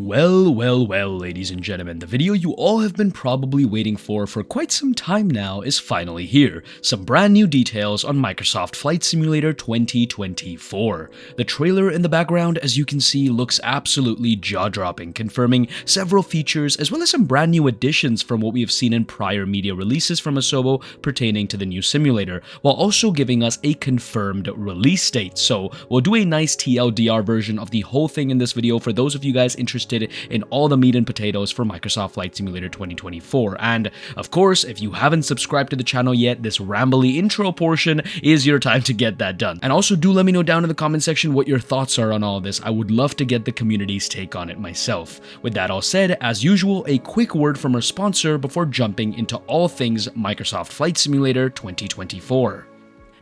Well, ladies and gentlemen, the video you all have been probably waiting for quite some time now is finally here. Some brand new details on Microsoft Flight Simulator 2024. The trailer in the background, as you can see, looks absolutely jaw-dropping, confirming several features as well as some brand new additions from what we have seen in prior media releases from Asobo pertaining to the new simulator, while also giving us a confirmed release date. So we'll do a nice TLDR version of the whole thing in this video for those of you guys interested in all the meat and potatoes for Microsoft Flight Simulator 2024. And of course, if you haven't subscribed to the channel yet, this rambly intro portion is your time to get that done. And also do let me know down in the comment section what your thoughts are on all this. I would love to get the community's take on it myself. With that all said, as usual, a quick word from our sponsor before jumping into all things Microsoft Flight Simulator 2024.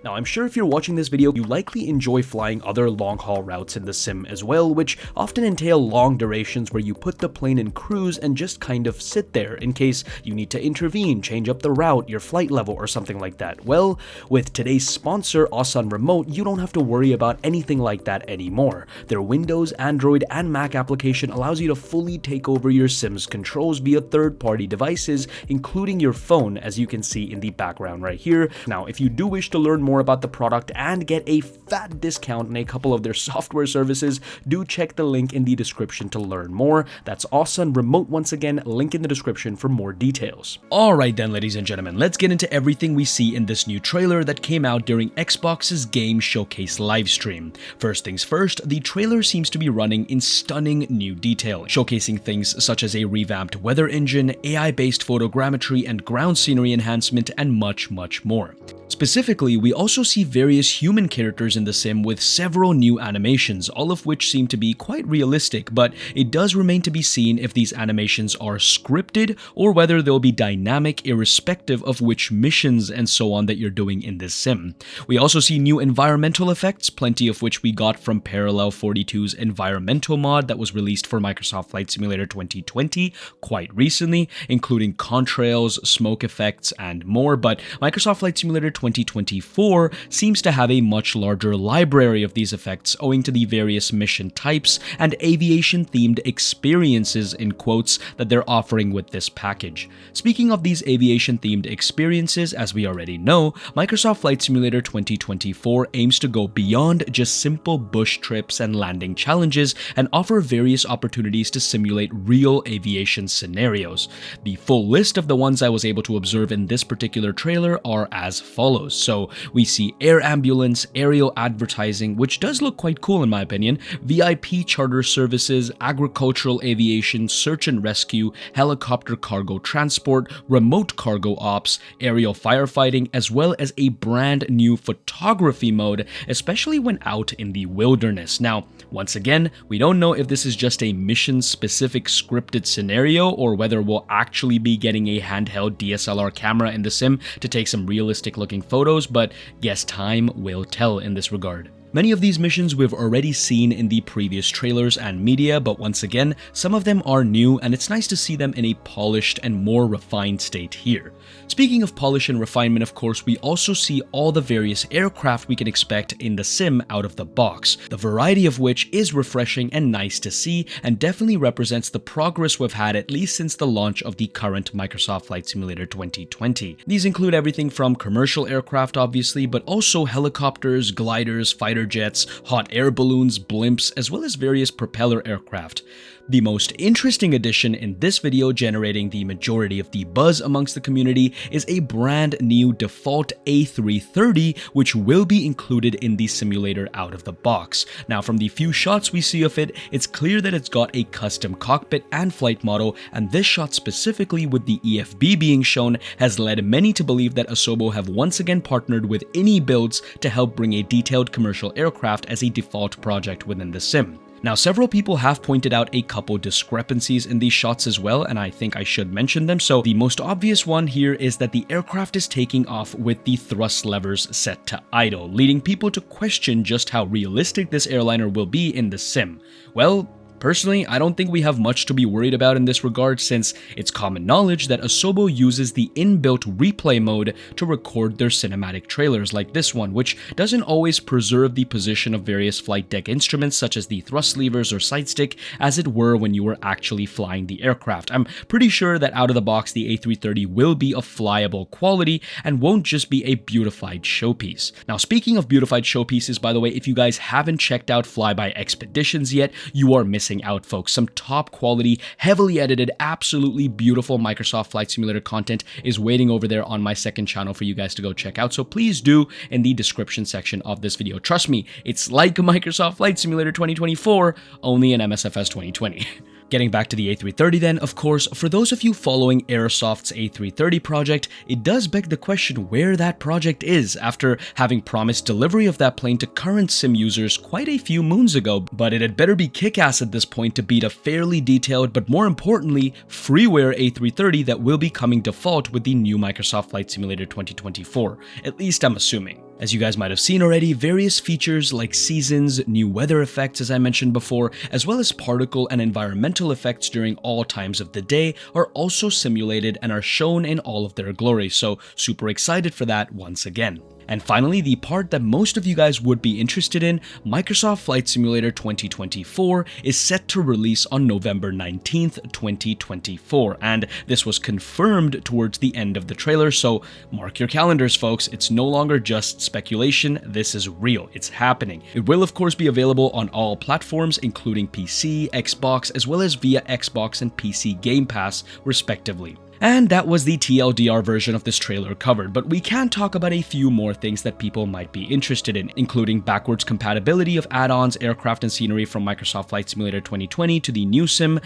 Now, I'm sure if you're watching this video, you likely enjoy flying other long-haul routes in the sim as well, which often entail long durations where you put the plane in cruise and just kind of sit there in case you need to intervene, change up the route, your flight level, or something like that. Well, with today's sponsor, Awesome Remote, you don't have to worry about anything like that anymore. Their Windows, Android, and Mac application allows you to fully take over your sim's controls via third-party devices, including your phone, as you can see in the background right here. Now, if you do wish to learn more about the product and get a fat discount on a couple of their software services, do check the link in the description to learn more. That's Awesome Remote once again, link in the description for more details. Alright then, ladies and gentlemen, let's get into everything we see in this new trailer that came out during Xbox's Game Showcase livestream. First things first, the trailer seems to be running in stunning new detail, showcasing things such as a revamped weather engine, AI-based photogrammetry and ground scenery enhancement, and much more. Specifically, we also see various human characters in the sim with several new animations, all of which seem to be quite realistic, but it does remain to be seen if these animations are scripted or whether they'll be dynamic irrespective of which missions and so on that you're doing in this sim. We also see new environmental effects, plenty of which we got from Parallel 42's environmental mod that was released for Microsoft Flight Simulator 2020 quite recently, including contrails, smoke effects, and more, but Microsoft Flight Simulator 2024 seems to have a much larger library of these effects owing to the various mission types and aviation-themed experiences in quotes that they're offering with this package. Speaking of these aviation-themed experiences, as we already know, Microsoft Flight Simulator 2024 aims to go beyond just simple bush trips and landing challenges and offer various opportunities to simulate real aviation scenarios. The full list of the ones I was able to observe in this particular trailer are as follows. So we see air ambulance, aerial advertising, which does look quite cool in my opinion, VIP charter services, agricultural aviation, search and rescue, helicopter cargo transport, remote cargo ops, aerial firefighting, as well as a brand new photography mode, especially when out in the wilderness. Now, once again, we don't know if this is just a mission-specific scripted scenario or whether we'll actually be getting a handheld DSLR camera in the sim to take some realistic-looking photos, but guess time will tell in this regard. Many of these missions we've already seen in the previous trailers and media, but once again, some of them are new and it's nice to see them in a polished and more refined state here. Speaking of polish and refinement, of course, we also see all the various aircraft we can expect in the sim out of the box, the variety of which is refreshing and nice to see and definitely represents the progress we've had at least since the launch of the current Microsoft Flight Simulator 2020. These include everything from commercial aircraft obviously, but also helicopters, gliders, fighter jets, hot air balloons, blimps, as well as various propeller aircraft. The most interesting addition in this video, generating the majority of the buzz amongst the community, is a brand new default A330, which will be included in the simulator out of the box. Now, from the few shots we see of it, it's clear that it's got a custom cockpit and flight model, and this shot specifically with the EFB being shown has led many to believe that Asobo have once again partnered with Any Builds to help bring a detailed commercial aircraft as a default project within the sim. Now, several people have pointed out a couple discrepancies in these shots as well, and I think I should mention them. So the most obvious one here is that the aircraft is taking off with the thrust levers set to idle, leading people to question just how realistic this airliner will be in the sim. Well, Personally, I don't think we have much to be worried about in this regard, since it's common knowledge that Asobo uses the inbuilt replay mode to record their cinematic trailers like this one, which doesn't always preserve the position of various flight deck instruments such as the thrust levers or sight stick as it were when you were actually flying the aircraft. I'm pretty sure that out of the box the A330 will be of flyable quality and won't just be a beautified showpiece. Now, speaking of beautified showpieces, by the way, if you guys haven't checked out FlyBy Expeditions yet, you are missing out, folks. Some top quality, heavily edited, absolutely beautiful Microsoft Flight Simulator content is waiting over there on my second channel for you guys to go check out, so please do in the description section of this video. Trust me, it's like Microsoft Flight Simulator 2024, only in MSFS 2020. Getting back to the A330 then, of course, for those of you following Airsoft's A330 project, it does beg the question where that project is after having promised delivery of that plane to current sim users quite a few moons ago, but it had better be kick-ass at this point to beat a fairly detailed, but more importantly, freeware A330 that will be coming default with the new Microsoft Flight Simulator 2024, at least I'm assuming. As you guys might have seen already, various features like seasons, new weather effects as I mentioned before, as well as particle and environmental effects during all times of the day are also simulated and are shown in all of their glory, so super excited for that once again. And finally, the part that most of you guys would be interested in, Microsoft Flight Simulator 2024 is set to release on November 19th, 2024, and this was confirmed towards the end of the trailer, so mark your calendars, folks. It's no longer just speculation, this is real, it's happening. It will of course be available on all platforms, including PC, Xbox, as well as via Xbox and PC Game Pass, respectively. And that was the TLDR version of this trailer covered, but we can talk about a few more things that people might be interested in, including backwards compatibility of add-ons, aircraft and scenery from Microsoft Flight Simulator 2020 to the new sim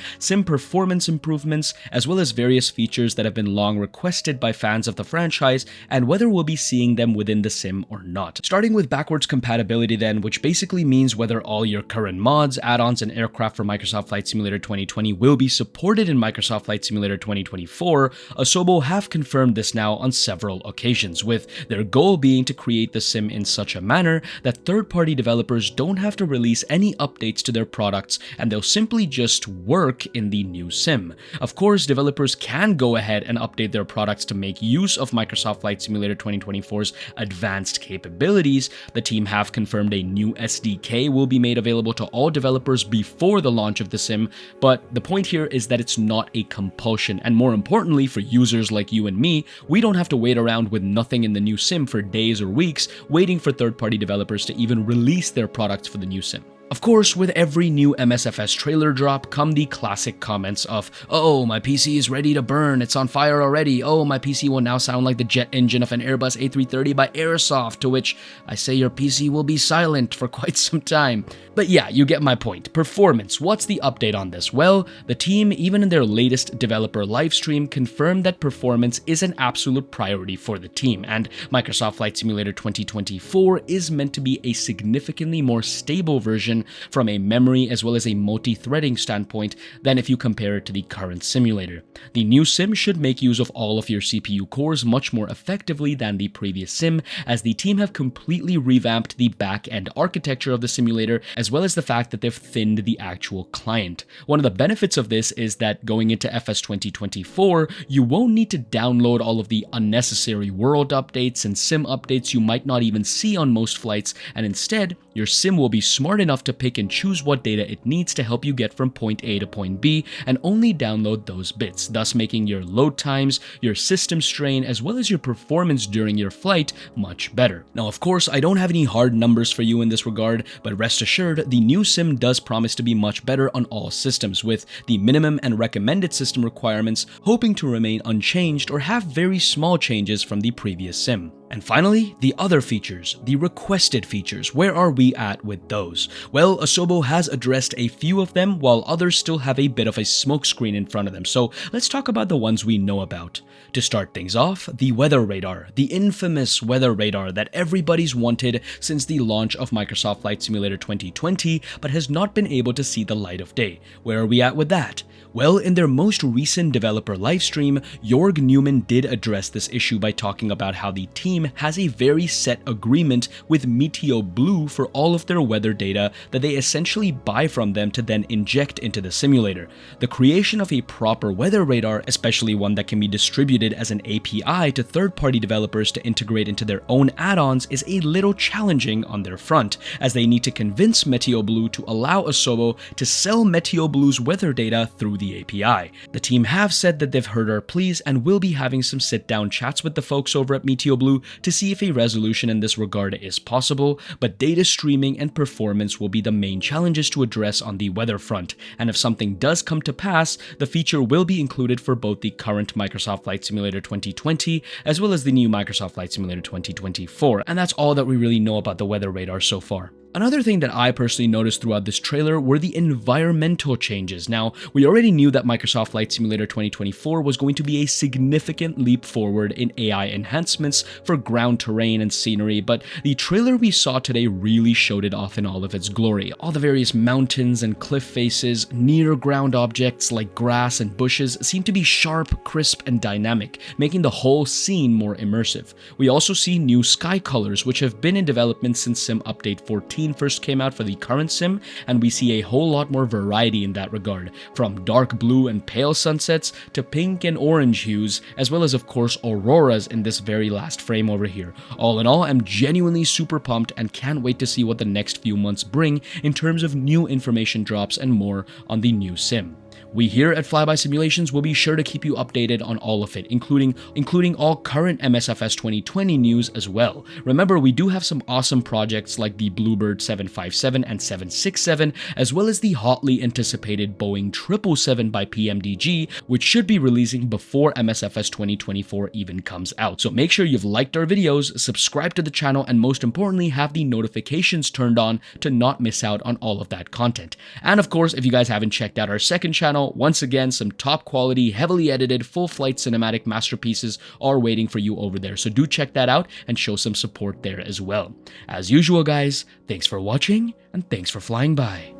performance improvements, as well as various features that have been long requested by fans of the franchise, and whether we'll be seeing them within the sim or not. Starting with backwards compatibility then, which basically means whether all your current mods, add-ons, and aircraft for Microsoft Flight Simulator 2020 will be supported in Microsoft Flight Simulator 2024, Asobo have confirmed this now on several occasions, with their goal being to create the sim in such a manner that third-party developers don't have to release any updates to their products and they'll simply just work in the new sim. Of course, developers can go ahead and update their products to make use of Microsoft Flight Simulator 2024's advanced capabilities. The team have confirmed a new SDK will be made available to all developers before the launch of the sim, but the point here is that it's not a compulsion, and more importantly, for users like you and me, we don't have to wait around with nothing in the new sim for days or weeks, waiting for third-party developers to even release their products for the new sim. Of course, with every new MSFS trailer drop come the classic comments of, "Oh, my PC is ready to burn, it's on fire already, oh, my PC will now sound like the jet engine of an Airbus A330 by Airsoft," to which I say your PC will be silent for quite some time. But yeah, you get my point. Performance, what's the update on this? Well, the team, even in their latest developer livestream, confirmed that performance is an absolute priority for the team, and Microsoft Flight Simulator 2024 is meant to be a significantly more stable version from a memory as well as a multi-threading standpoint than if you compare it to the current simulator. The new sim should make use of all of your CPU cores much more effectively than the previous sim, as the team have completely revamped the back-end architecture of the simulator, as well as the fact that they've thinned the actual client. One of the benefits of this is that going into FS 2024, you won't need to download all of the unnecessary world updates and sim updates you might not even see on most flights, and instead, your sim will be smart enough to pick and choose what data it needs to help you get from point A to point B and only download those bits, thus making your load times, your system strain, as well as your performance during your flight much better. Now, of course, I don't have any hard numbers for you in this regard, but rest assured, the new sim does promise to be much better on all systems, with the minimum and recommended system requirements hoping to remain unchanged or have very small changes from the previous sim. And finally, the other features, the requested features. Where are we at with those? Well, Asobo has addressed a few of them, while others still have a bit of a smokescreen in front of them, so let's talk about the ones we know about. To start things off, the weather radar, the infamous weather radar that everybody's wanted since the launch of Microsoft Flight Simulator 2020, but has not been able to see the light of day. Where are we at with that? Well, in their most recent developer livestream, Jorg Newman did address this issue by talking about how the team has a very set agreement with Meteo Blue for all of their weather data that they essentially buy from them to then inject into the simulator. The creation of a proper weather radar, especially one that can be distributed as an API to third-party developers to integrate into their own add-ons, is a little challenging on their front, as they need to convince Meteo Blue to allow Asobo to sell Meteo Blue's weather data through the API. The team have said that they've heard our pleas and will be having some sit-down chats with the folks over at Meteo Blue to see if a resolution in this regard is possible, but data streaming and performance will be the main challenges to address on the weather front, and if something does come to pass, the feature will be included for both the current Microsoft Flight Simulator 2020 as well as the new Microsoft Flight Simulator 2024, and that's all that we really know about the weather radar so far. Another thing that I personally noticed throughout this trailer were the environmental changes. Now, we already knew that Microsoft Flight Simulator 2024 was going to be a significant leap forward in AI enhancements for ground terrain and scenery, but the trailer we saw today really showed it off in all of its glory. All the various mountains and cliff faces, near ground objects like grass and bushes seem to be sharp, crisp, and dynamic, making the whole scene more immersive. We also see new sky colors, which have been in development since Sim Update 14 first came out for the current sim, and we see a whole lot more variety in that regard, from dark blue and pale sunsets to pink and orange hues, as well as of course auroras in this very last frame over here. All in all, I'm genuinely super pumped and can't wait to see what the next few months bring in terms of new information drops and more on the new sim. We here at FlyBy Simulations will be sure to keep you updated on all of it, including all current MSFS 2020 news as well. Remember, we do have some awesome projects like the Bluebird 757 and 767, as well as the hotly anticipated Boeing 777 by PMDG, which should be releasing before MSFS 2024 even comes out. So make sure you've liked our videos, subscribe to the channel, and most importantly, have the notifications turned on to not miss out on all of that content. And of course, if you guys haven't checked out our second channel, once again, some top quality, heavily edited, full flight cinematic masterpieces are waiting for you over there. So do check that out and show some support there as well. As usual, guys, thanks for watching and thanks for flying by.